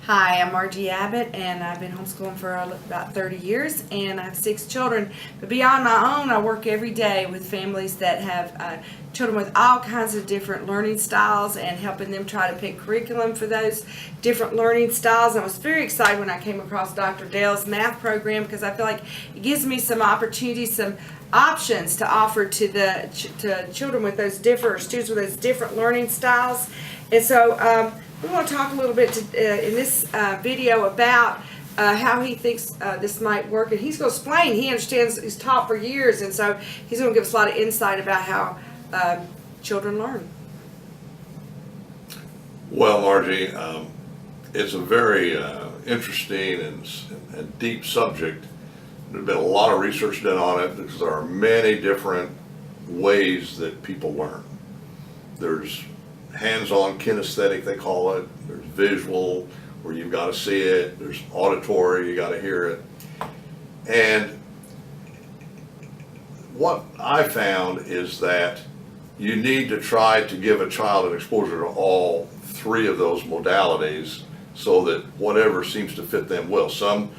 Hi, I'm Margie Abbott, and I've been homeschooling for about 30 years, and I have 6 children. But beyond my own, I work every day with families that have children with all kinds of different learning styles and helping them try to pick curriculum for those different learning styles. And I was very excited when I came across Dr. Dale's math program because I feel like it gives me some opportunities, some options to offer to the children with those different, students with those different learning styles. And so we want to talk a little bit in this video about how he thinks this might work, and he's going to explain. He understands, he's taught for years, and so he's going to give us a lot of insight about how children learn. Well, Margie, it's a very interesting and deep subject. There's been a lot of research done on it because there are many different ways that people learn. There's hands-on kinesthetic, they call it. There's visual, where you've got to see it. There's auditory, you got to hear it. And what I found is that you need to try to give a child an exposure to all 3 of those modalities so that whatever seems to fit them will. Some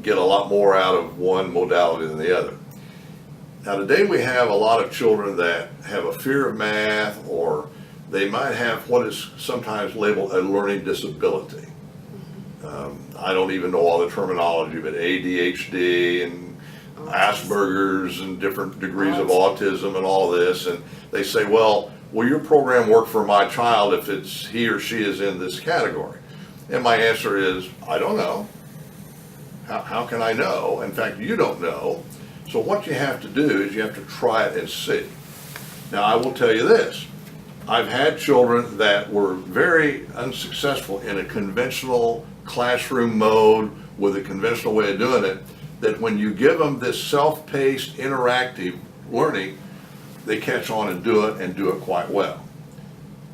get a lot more out of one modality than the other. Now today we have a lot of children that have a fear of math, or they might have what is sometimes labeled a learning disability. I don't even know all the terminology, but ADHD and Asperger's and different degrees of autism and all of this. And they say, well, will your program work for my child if it's he or she is in this category? And my answer is, I don't know. How can I know? In fact, you don't know. So what you have to do is you have to try it and see. Now, I will tell you this. I've had children that were very unsuccessful in a conventional classroom mode with a conventional way of doing it, that when you give them this self-paced, interactive learning, they catch on and do it quite well.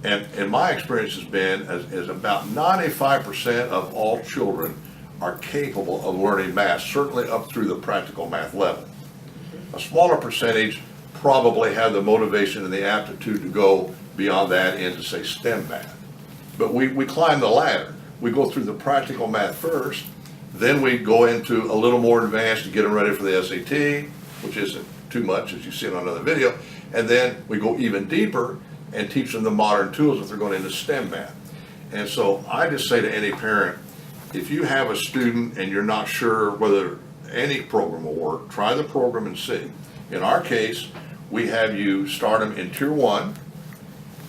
And my experience has been is about 95% of all children are capable of learning math, certainly up through the practical math level. A smaller percentage probably have the motivation and the aptitude to go beyond that into, say, STEM math. But we climb the ladder. We go through the practical math first, then we go into a little more advanced to get them ready for the SAT, which isn't too much as you see it on another video, and then we go even deeper and teach them the modern tools if they're going into STEM math. And so I just say to any parent, if you have a student and you're not sure whether any program will work, try the program and see. In our case, we have you start them in Tier 1,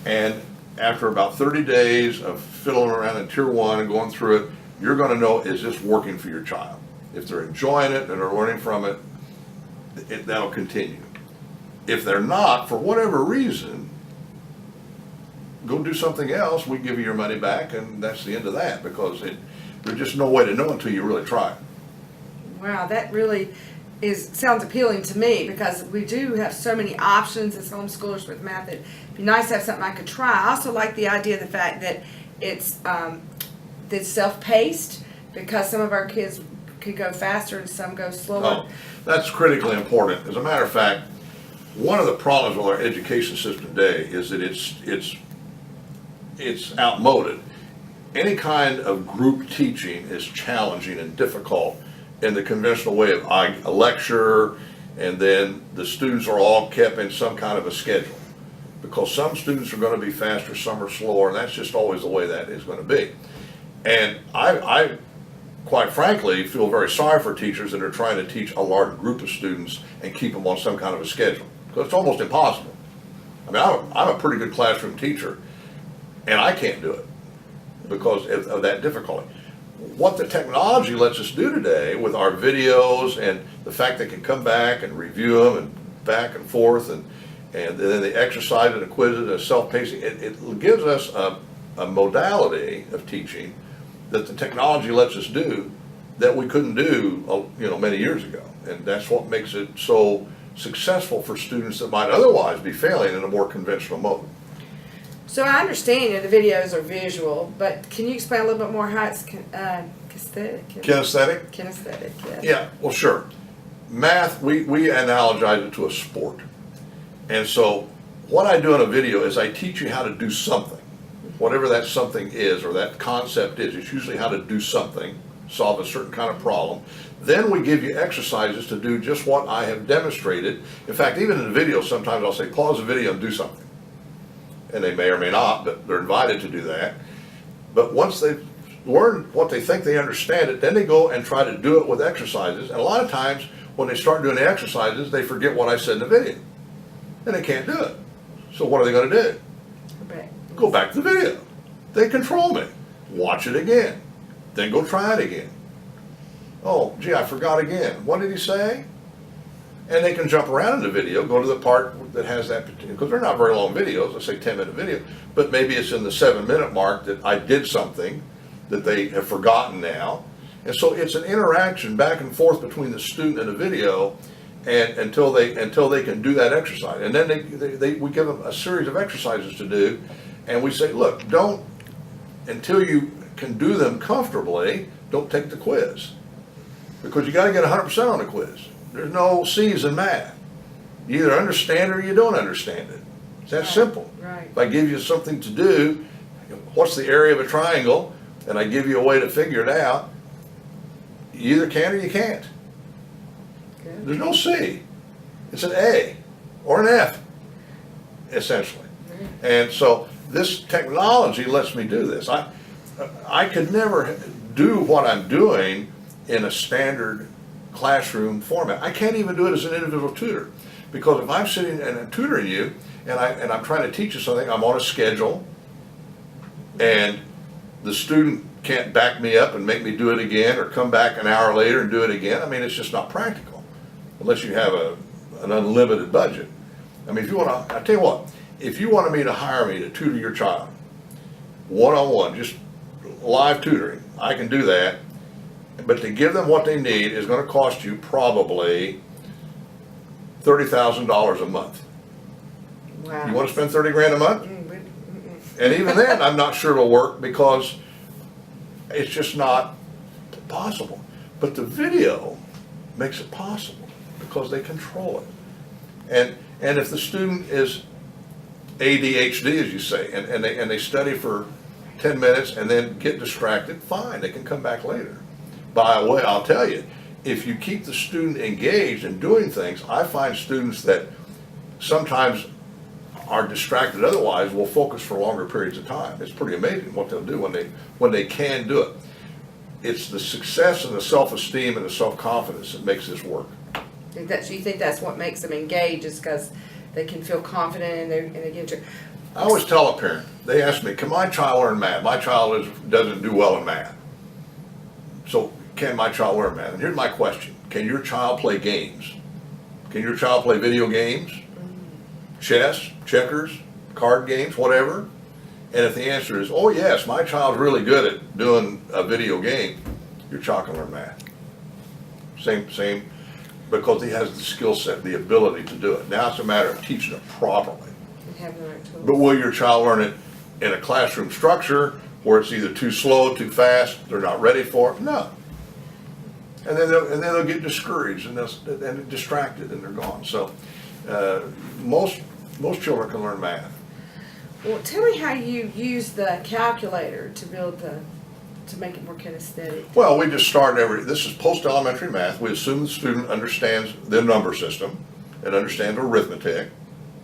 and after about 30 days of fiddling around in Tier 1 and going through it, you're going to know, is this working for your child? If they're enjoying it and they're learning from it, that'll continue. If they're not, for whatever reason, go do something else. We give you your money back, and that's the end of that, because there's just no way to know until you really try it. Wow, that really sounds appealing to me, because we do have so many options as homeschoolers with math. It'd be nice to have something I could try. I also like the idea of the fact that it's self-paced, because some of our kids could go faster and some go slower. Oh, that's critically important. As a matter of fact, one of the problems with our education system today is that it's outmoded. Any kind of group teaching is challenging and difficult in the conventional way of a lecture, and then the students are all kept in some kind of a schedule, because some students are going to be faster, some are slower, and that's just always the way that is going to be. And I quite frankly feel very sorry for teachers that are trying to teach a large group of students and keep them on some kind of a schedule, because it's almost impossible. I mean, I'm a pretty good classroom teacher, and I can't do it because of that difficulty. What the technology lets us do today with our videos and the fact they can come back and review them and back and forth, and then the exercise and the quizzes and self-pacing, it gives us a modality of teaching that the technology lets us do that we couldn't do many years ago. And that's what makes it so successful for students that might otherwise be failing in a more conventional mode. So I understand that the videos are visual, but can you explain a little bit more how it's kinesthetic? Kinesthetic? Kinesthetic, yes. Yeah, well, sure. Math, we analogize it to a sport. And so what I do in a video is I teach you how to do something. whatever that something is or that concept is. It's usually how to do something, solve a certain kind of problem. Then we give you exercises to do just what I have demonstrated. In fact, even in the video, sometimes I'll say, pause the video and do something. And they may or may not, but they're invited to do that. But once they've learned what they think they understand it, then they go and try to do it with exercises. And a lot of times, when they start doing the exercises, they forget what I said in the video. And they can't do it. So what are they going to do? Go back to the video. They control me. Watch it again. Then go try it again. Oh, gee, I forgot again. What did he say? And they can jump around in the video, go to the part that has that, because they're not very long videos, let's say 10-minute video, but maybe it's in the 7-minute mark that I did something that they have forgotten now. And so it's an interaction back and forth between the student and the video, and until they can do that exercise. And then we give them a series of exercises to do, and we say, look, until you can do them comfortably, don't take the quiz. Because you got to get 100% on the quiz. There's no C's in math. You either understand it or you don't understand it. It's that simple. Right. If I give you something to do, what's the area of a triangle, and I give you a way to figure it out, you either can or you can't. Good. There's no C. It's an A or an F, essentially. And so this technology lets me do this. I could never do what I'm doing in a standard classroom format. I can't even do it as an individual tutor, because if I'm sitting and I'm tutoring you and I'm trying to teach you something, I'm on a schedule, and the student can't back me up and make me do it again or come back an hour later and do it again. I mean, it's just not practical unless you have an unlimited budget. I mean, if you want to, I tell you what, if you wanted me to hire me to tutor your child one-on-one, just live tutoring, I can do that. But to give them what they need is going to cost you probably $30,000 a month. Wow. You want to spend 30 grand a month? And even then, I'm not sure it'll work, because it's just not possible. But the video makes it possible because they control it. And if the student is ADHD, as you say, and they study for 10 minutes and then get distracted, fine, they can come back later. By the way, I'll tell you, if you keep the student engaged in doing things, I find students that sometimes are distracted otherwise will focus for longer periods of time. It's pretty amazing what they'll do when they can do it. It's the success and the self-esteem and the self-confidence that makes this work. You think that's what makes them engage, is because they can feel confident and they get your... I always tell a parent, they ask me, can my child learn math? My child doesn't do well in math. So can my child learn math? And here's my question. Can your child play games? Can your child play video games? Chess, checkers, card games, whatever? And if the answer is, oh yes, my child's really good at doing a video game, your child can learn math. Same, because he has the skill set, the ability to do it. Now it's a matter of teaching it properly. But will your child learn it in a classroom structure where it's either too slow, too fast, they're not ready for it? No. And then they'll get discouraged and distracted, and they're gone. So most children can learn math. Well, tell me how you use the calculator to make it more kinesthetic. Well, we just start this is post-elementary math. We assume the student understands the number system and understands arithmetic,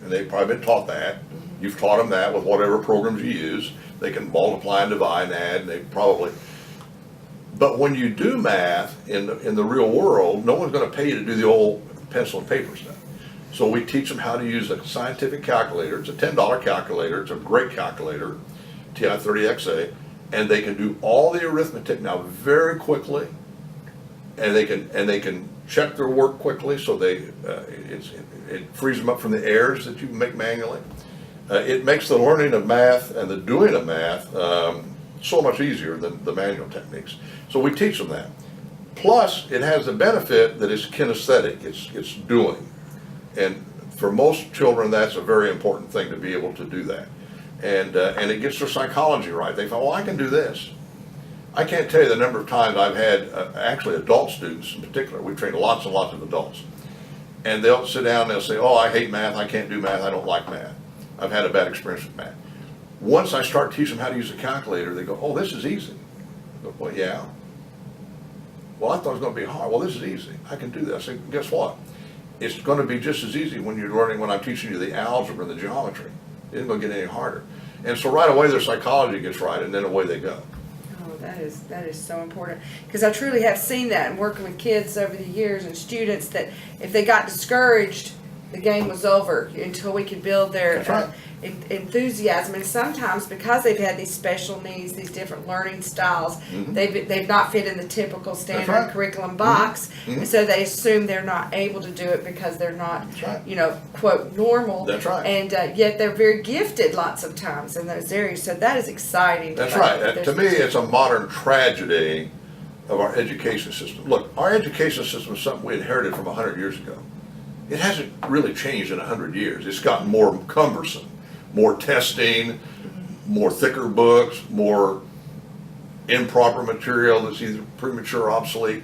and they've probably been taught that. Mm-hmm. You've taught them that with whatever programs you use. They can multiply and divide and add, and they probably... But when you do math in the real world, no one's going to pay you to do the old pencil and paper stuff. So we teach them how to use a scientific calculator. It's a $10 calculator. It's a great calculator, TI-30XA, and they can do all the arithmetic now very quickly, and they can check their work quickly. So it frees them up from the errors that you make manually. It makes the learning of math and the doing of math so much easier than the manual techniques. So we teach them that. Plus, it has the benefit that it's kinesthetic. It's doing. And for most children, that's a very important thing, to be able to do that. And it gets their psychology right. They thought, well, I can do this. I can't tell you the number of times I've had, actually adult students in particular, we train lots and lots of adults, and they'll sit down and they'll say, oh, I hate math, I can't do math, I don't like math. I've had a bad experience with math. once I start teaching them how to use a calculator, they go, oh, this is easy. I go, well, yeah. Well, I thought it was going to be hard. Well, this is easy. I can do this. I say, guess what? It's going to be just as easy when you're learning, when I'm teaching you the algebra and the geometry. It isn't going to get any harder. And so right away their psychology gets right, and then away they go. Oh, that is so important, because I truly have seen that in working with kids over the years and students, that if they got discouraged, the game was over until we could build their That's right. enthusiasm. And sometimes because they've had these special needs, these different learning styles, Mhm. they've not fit in the typical standard right. curriculum box, Mhm. and so they assume they're not able to do it because they're not, That's right. you know, quote, normal. That's right. And yet they're very gifted lots of times in those areas. So that is exciting. That's find right. that To there's- me, it's a modern tragedy of our education system. Look, our education system is something we inherited from 100 years ago. It hasn't really changed in 100 years. It's gotten more cumbersome, more testing, more thicker books, more improper material that's either premature or obsolete.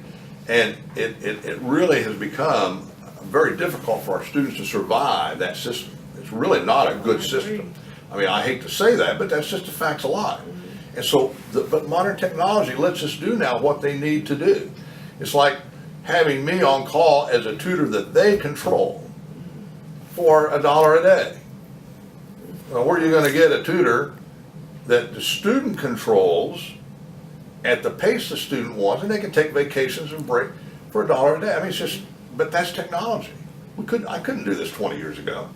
And it really has become very difficult for our students to survive that system. It's really not a good system. I mean, I hate to say that, but that's just the facts of life. And so, but modern technology lets us do now what they need to do. It's like having me on call as a tutor that they control for $1 a day. Now, where are you going to get a tutor that the student controls at the pace the student wants, and they can take vacations and break for $1 a day? I mean, it's just, but that's technology. I couldn't do this 20 years ago.